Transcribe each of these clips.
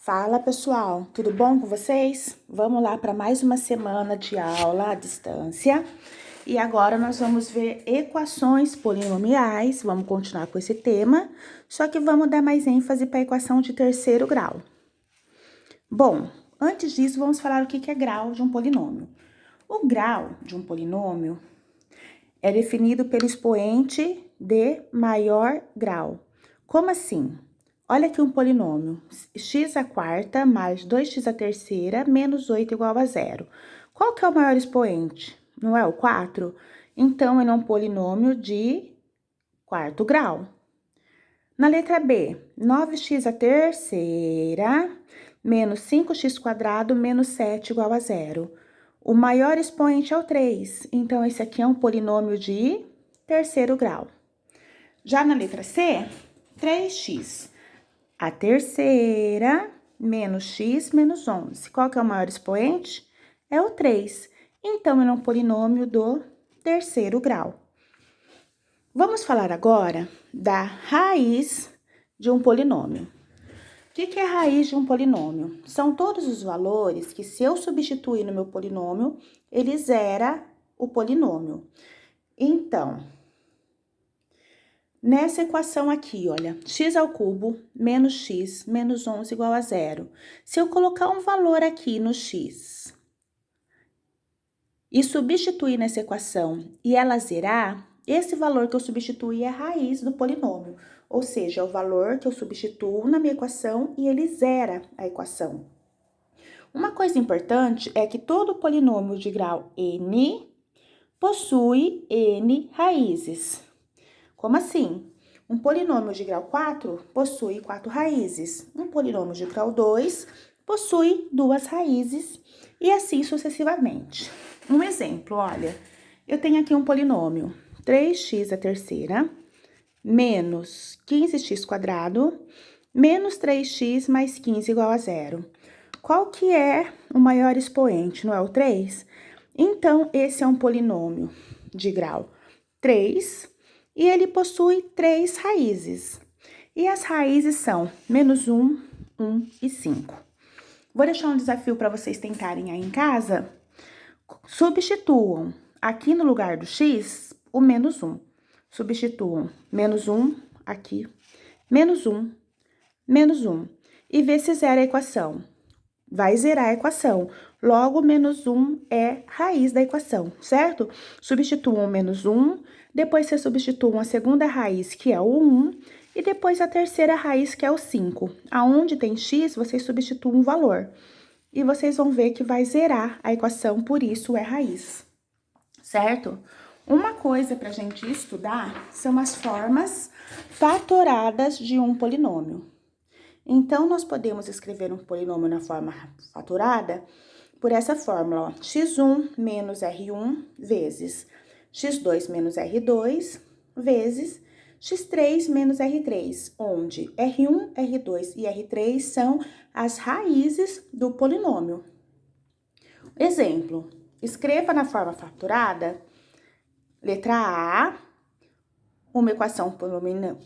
Fala pessoal, tudo bom com vocês? Vamos lá para mais uma semana de aula à distância. E agora nós vamos ver equações polinomiais, vamos continuar com esse tema, só que vamos dar mais ênfase para a equação de terceiro grau. Bom, antes disso vamos falar o que é grau de um polinômio. O grau de um polinômio é definido pelo expoente de maior grau. Como assim? Olha aqui um polinômio, x à quarta mais 2x à terceira menos 8 igual a zero. Qual que é o maior expoente? Não é o 4? Então, ele é um polinômio de quarto grau. Na letra B, 9x à terceira menos 5x quadrado menos 7 igual a zero. O maior expoente é o 3, então esse aqui é um polinômio de terceiro grau. Já na letra C, 3x a terceira menos x menos 11. Qual que é o maior expoente? É o 3. Então, ele é um polinômio do terceiro grau. Vamos falar agora da raiz de um polinômio. O que é a raiz de um polinômio? São todos os valores que, se eu substituir no meu polinômio, ele zera o polinômio. Então, nessa equação aqui, olha, x ao cubo menos x menos 11 igual a zero. Se eu colocar um valor aqui no x e substituir nessa equação e ela zerar, esse valor que eu substituí é a raiz do polinômio. Ou seja, é o valor que eu substituo na minha equação e ele zera a equação. Uma coisa importante é que todo polinômio de grau n possui n raízes. Como assim? Um polinômio de grau 4 possui 4 raízes. Um polinômio de grau 2 possui 2 raízes e assim sucessivamente. Um exemplo, olha, eu tenho aqui um polinômio 3x à terceira menos 15x quadrado menos 3x mais 15 igual a zero. Qual que é o maior expoente, não é o 3? Então, esse é um polinômio de grau 3 e ele possui 3 raízes. E as raízes são menos 1, 1 e 5. Vou deixar um desafio para vocês tentarem aí em casa. Substituam aqui no lugar do x o menos 1. Substituam menos 1 aqui, menos 1, menos 1. E vê se zera a equação. Vai zerar a equação. Logo, menos 1 é raiz da equação, certo? Substituam menos 1, depois vocês substituam a segunda raiz, que é o 1, e depois a terceira raiz, que é o 5. Aonde tem x, vocês substituem um valor. E vocês vão ver que vai zerar a equação, por isso é raiz, certo? Uma coisa para a gente estudar são as formas fatoradas de um polinômio. Então, nós podemos escrever um polinômio na forma fatorada por essa fórmula, ó, x1 menos r1 vezes x2 menos r2 vezes x3 menos r3, onde r1, r2 e r3 são as raízes do polinômio. Exemplo, escreva na forma fatorada, letra A, uma equação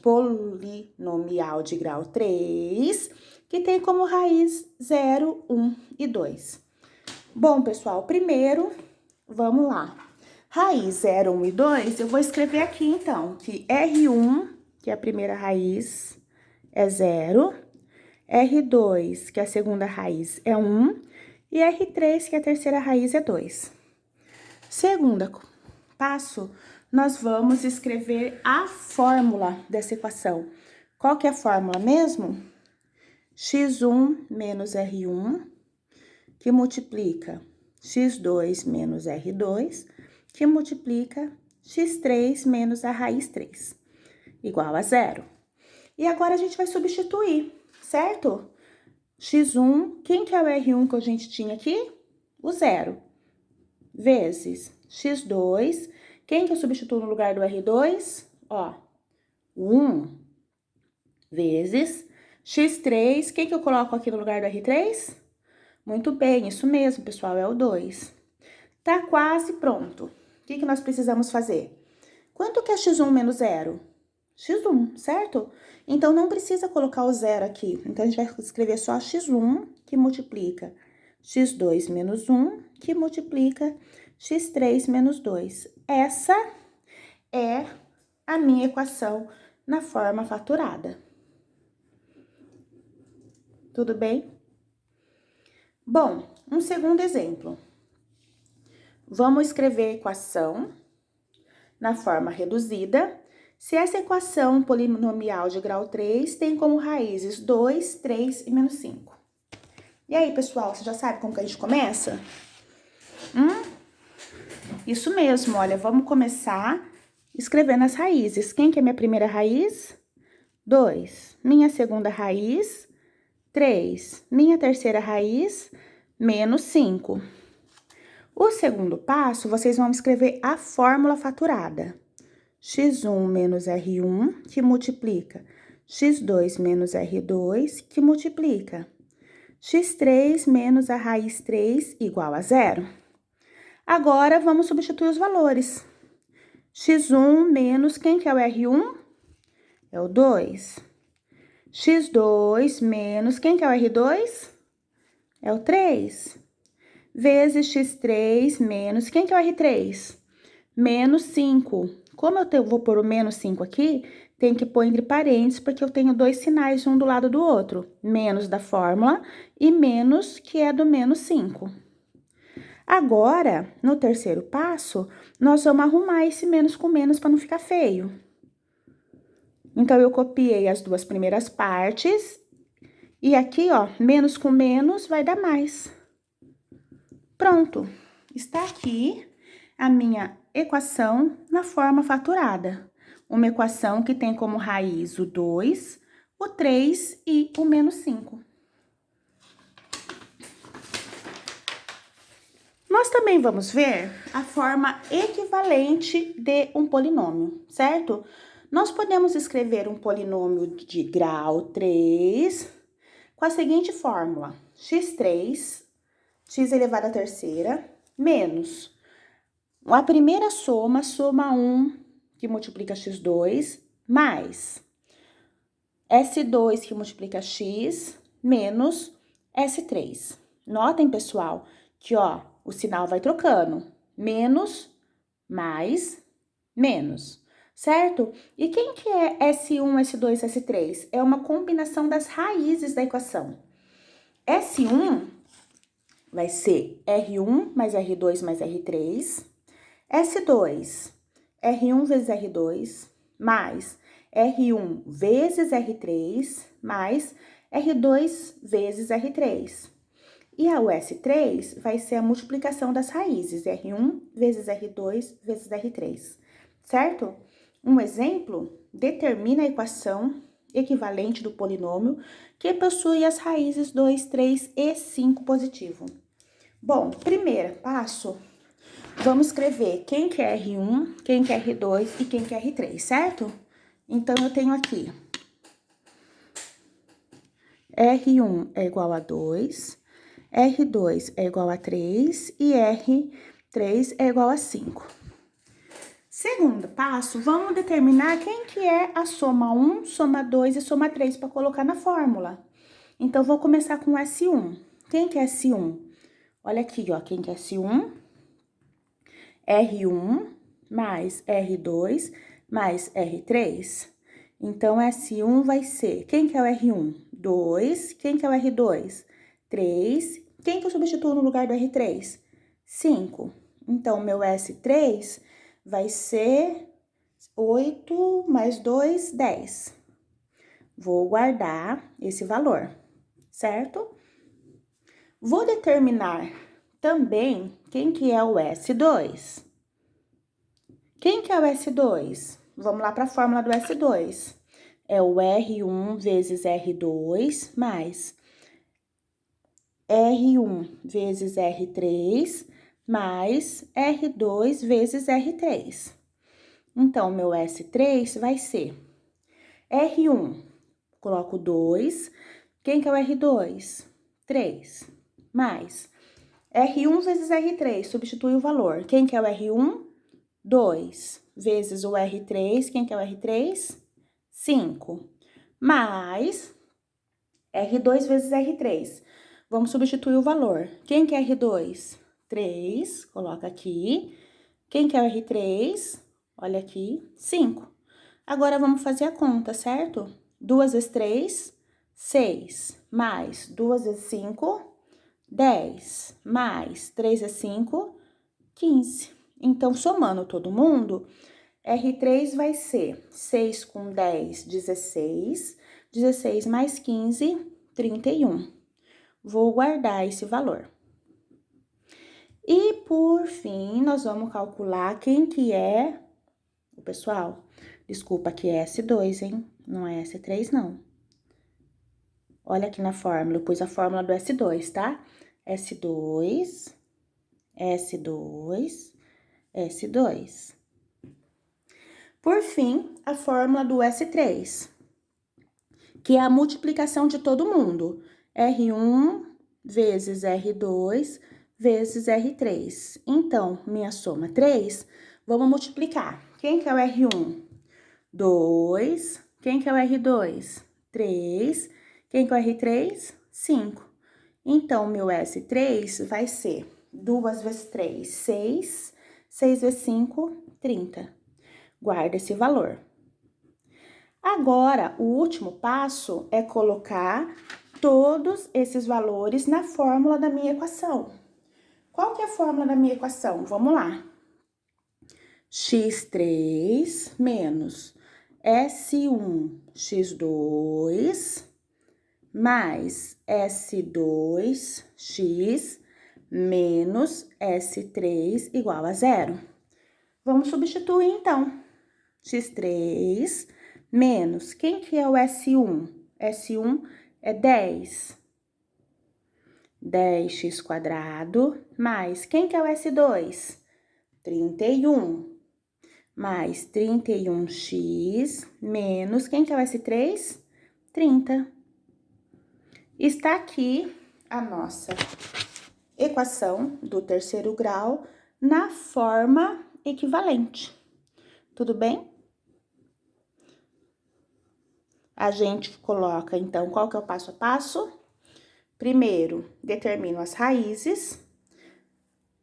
polinomial de grau 3, que tem como raiz 0, 1 e 2. Bom, pessoal, primeiro, vamos lá. Raiz 0, 1 e 2, eu vou escrever aqui, então, que R1, que é a primeira raiz, é 0, R2, que é a segunda raiz, é 1, e R3, que é a terceira raiz, é 2. Segundo passo, nós vamos escrever a fórmula dessa equação. Qual que é a fórmula mesmo? x1 menos r1, que multiplica x2 menos r2, que multiplica x3 menos a raiz 3, igual a zero. E agora a gente vai substituir, certo? x1, quem que é o r1 que a gente tinha aqui? O zero. Vezes x2, quem que eu substituo no lugar do R2? Ó, o 1 vezes x3, quem que eu coloco aqui no lugar do R3? Muito bem, isso mesmo, pessoal, é o 2. Tá quase pronto. O que nós precisamos fazer? Quanto que é x1 menos 0? x1, certo? Então, não precisa colocar o zero aqui. Então, a gente vai escrever só x1, que multiplica x2 menos 1, que multiplica x3 menos 2. Essa é a minha equação na forma fatorada. Tudo bem? Bom, um segundo exemplo. Vamos escrever a equação na forma reduzida, se essa equação polinomial de grau 3 tem como raízes 2, 3 e menos 5. E aí, pessoal, você já sabe como que a gente começa? Isso mesmo, olha, vamos começar escrevendo as raízes. Quem que é minha primeira raiz? 2. Minha segunda raiz, 3. Minha terceira raiz, menos 5. O segundo passo, vocês vão escrever a fórmula fatorada. x1 menos r1, que multiplica x2 menos r2, que multiplica x3 menos a raiz 3 igual a 0. Agora, vamos substituir os valores. x1 menos, quem que é o r1? É o 2. x2 menos, quem que é o r2? É o 3. Vezes x3 menos, quem que é o r3? Menos 5. Como eu vou pôr o menos 5 aqui, tem que pôr entre parênteses, porque eu tenho dois sinais um do lado do outro. Menos da fórmula e menos, que é do menos 5. Agora, no terceiro passo, nós vamos arrumar esse menos com menos para não ficar feio. Então, eu copiei as duas primeiras partes. E aqui, ó, menos com menos vai dar mais. Pronto. Está aqui a minha equação na forma fatorada. Uma equação que tem como raiz o 2, o 3 e o menos 5. Nós também vamos ver a forma equivalente de um polinômio, certo? Nós podemos escrever um polinômio de grau 3 com a seguinte fórmula: x3, x elevado à terceira, menos a primeira soma, soma 1, que multiplica x2, mais S2, que multiplica x, menos S3. Notem, pessoal, que, ó, o sinal vai trocando. Menos, mais, menos, certo? E quem que é S1, S2, S3? É uma combinação das raízes da equação. S1 vai ser R1 mais R2 mais R3. S2, R1 vezes R2, mais R1 vezes R3, mais R2 vezes R3. E a S3 vai ser a multiplicação das raízes, R1 vezes R2 vezes R3, certo? Um exemplo determina a equação equivalente do polinômio que possui as raízes 2, 3 e 5 positivo. Bom, primeiro passo, vamos escrever quem que é R1, quem que é R2 e quem que é R3, certo? Então, eu tenho aqui R1 é igual a 2, R2 é igual a 3 e R3 é igual a 5. Segundo passo, vamos determinar quem que é a soma 1, soma 2 e soma 3 para colocar na fórmula. Então, vou começar com S1. Quem que é S1? Olha aqui, ó, quem que é S1? R1 mais R2 mais R3. Então, S1 vai ser, quem que é o R1? 2. Quem que é o R2? 3. Quem que eu substituo no lugar do R3? 5. Então, meu S3 vai ser 8 mais 2, 10. Vou guardar esse valor, certo? Vou determinar também quem que é o S2. Quem que é o S2? Vamos lá para a fórmula do S2. É o R1 vezes R2 mais R1 vezes R3 mais R2 vezes R3. Então, meu S3 vai ser R1, coloco 2. Quem que é o R2? 3. Mais R1 vezes R3, substitui o valor. Quem que é o R1? 2 vezes o R3, quem que é o R3? 5, mais R2 vezes R3. Vamos substituir o valor. Quem que é R2? 3, coloca aqui. Quem que é o R3? Olha aqui, 5. Agora, vamos fazer a conta, certo? 2 vezes 3, 6, mais 2 vezes 5, 10, mais 3 vezes 5, 15. Então, somando todo mundo, R3 vai ser 6 com 10, 16, 16 mais 15, 31. Vou guardar esse valor. E, por fim, nós vamos calcular quem que é... Pessoal, desculpa, aqui é S2, hein? Não é S3, não. Olha aqui na fórmula, eu pus a fórmula do S2, tá? S2, S2, S2. Por fim, a fórmula do S3, que é a multiplicação de todo mundo. R1 vezes R2 vezes R3. Então, minha soma 3, vamos multiplicar. Quem que é o R1? 2. Quem que é o R2? 3. Quem que é o R3? 5. Então, meu S3 vai ser 2 vezes 3, 6. 6 vezes 5, 30. Guarda esse valor. Agora, o último passo é colocar todos esses valores na fórmula da minha equação. Qual que é a fórmula da minha equação? Vamos lá. X3 menos S1, X2, mais S2, X, menos S3 igual a 0. Vamos substituir, então. X3 menos, quem que é o S1? S1 é 10. 10x quadrado, mais, quem que é o S2? 31. Mais 31x, menos, quem que é o S3? 30. Está aqui a nossa equação do terceiro grau na forma equivalente. Tudo bem? A gente coloca, então, qual que é o passo a passo? Primeiro, determino as raízes.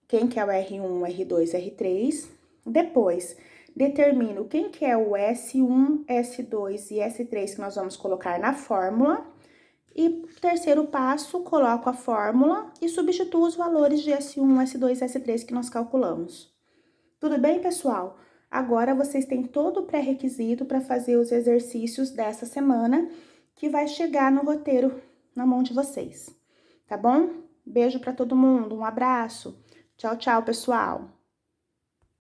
Quem que é o R1, R2, R3. Depois, determino quem que é o S1, S2 e S3 que nós vamos colocar na fórmula. E terceiro passo, coloco a fórmula e substituo os valores de S1, S2 e S3 que nós calculamos. Tudo bem, pessoal? Agora, vocês têm todo o pré-requisito para fazer os exercícios dessa semana, que vai chegar no roteiro na mão de vocês, tá bom? Beijo para todo mundo, um abraço. Tchau, tchau, pessoal!